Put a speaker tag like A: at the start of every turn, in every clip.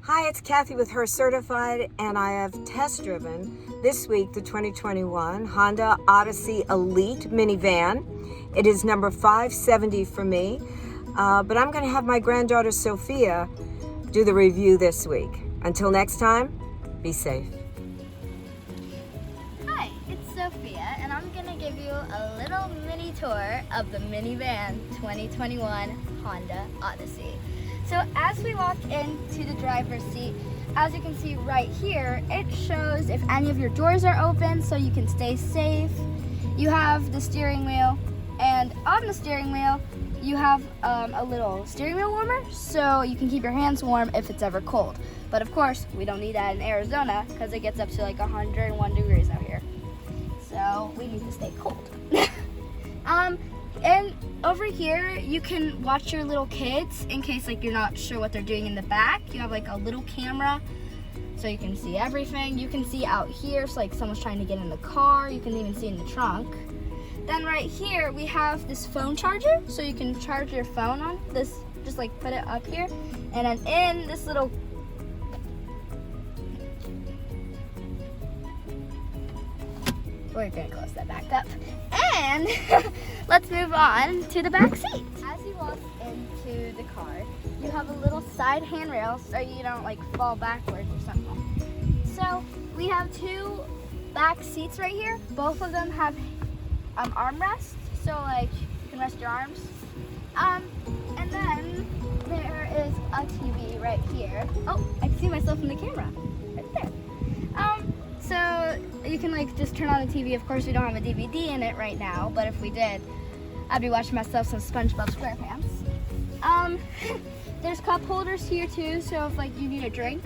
A: Hi, it's Cathy with Her Certified, and I have test driven this week the 2021 Honda Odyssey Elite minivan. It is number 570 for me, but I'm going to have my granddaughter Sofia do the review this week. Until next time, be safe.
B: Hi, it's Sofia, and I'm going to give you a little mini tour of the minivan 2021 Honda Odyssey. So as we walk into the driver's seat, as you can see right here, it shows if any of your doors are open so you can stay safe. You have the steering wheel, and on the steering wheel, you have a little steering wheel warmer so you can keep your hands warm if it's ever cold. But of course, we don't need that in Arizona because it gets up to like 101 degrees out here. So we need to stay cold. And over here, you can watch your little kids in case like you're not sure what they're doing in the back. You have like a little camera so you can see everything. You can see out here, so like someone's trying to get in the car. You can even see in the trunk. Then right here, we have this phone charger, so you can charge your phone on this, just like put it up here. And then in this little we're gonna close that back up. And let's move on to the back seat. As you walk into the car, you have a little side handrail so you don't like fall backwards or something. So we have two back seats right here. Both of them have armrests, so like you can rest your arms. And then there is a TV right here. Oh, I can see myself in the camera right there. So you can like just turn on the TV. Of course, we don't have a DVD in it right now, but if we did, I'd be watching myself some SpongeBob SquarePants. There's cup holders here too, so if like you need a drink.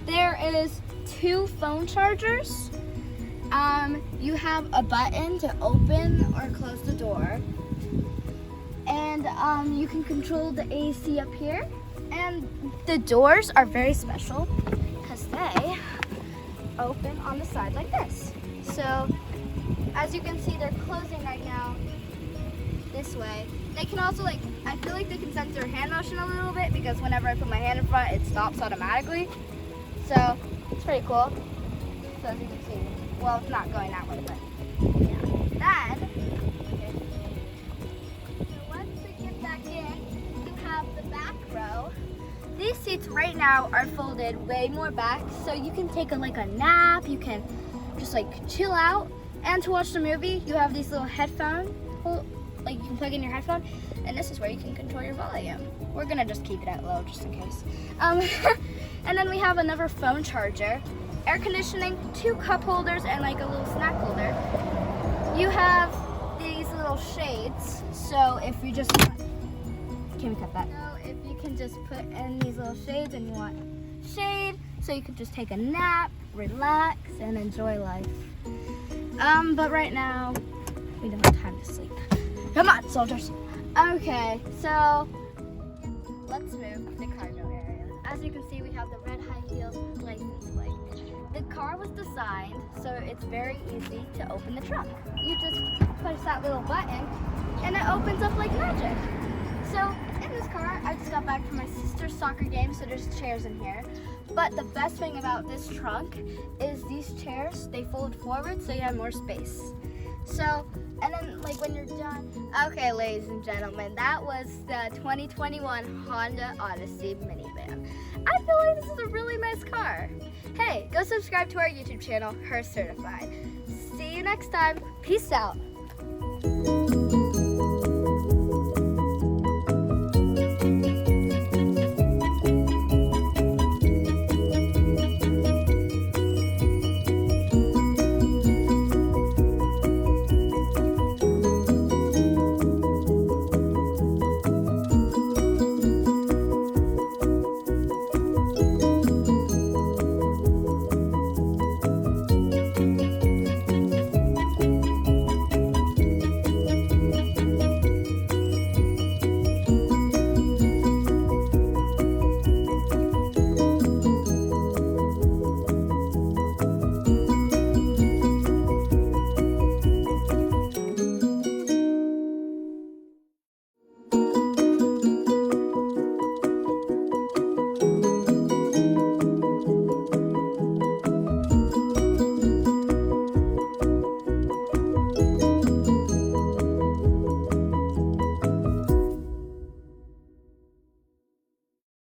B: There is two phone chargers. You have a button to open or close the door. And you can control the AC up here. And the doors are very special because they open on the side like this. So as you can see, they're closing right now this way. They can also like, I feel like they can sense your hand motion a little bit because whenever I put my hand in front, it stops automatically. So it's pretty cool. So as you can see, well, it's not going that way, but yeah. Then, so once we get back in, you have the back row. These seats right now are folded way more back, so you can take a nap, you can just like chill out. And to watch the movie, you have these little headphones, like you can plug in your headphone, and this is where you can control your volume. We're gonna just keep it at low just in case. And then we have another phone charger, air conditioning, two cup holders, and like a little snack holder. You have these little shades, so if you just want, can we cut that? So if you can just put in these little shades and you want shade, so you can just take a nap, relax, and enjoy life. But right now, we don't have time to sleep. Come on, soldiers. Okay, so let's move to the cargo area. As you can see, we have the red high heels license plate. The car was designed so it's very easy to open the trunk. You just push that little button and it opens up like magic. So in this car, I just got back from my sister's soccer game, so there's chairs in here. But the best thing about this trunk is these chairs, they fold forward so you have more space. So, and then like when you're done. Okay, ladies and gentlemen, that was the 2021 Honda Odyssey minivan. I feel like this is a really nice car. Hey, go subscribe to our YouTube channel, Her Certified. See you next time. Peace out.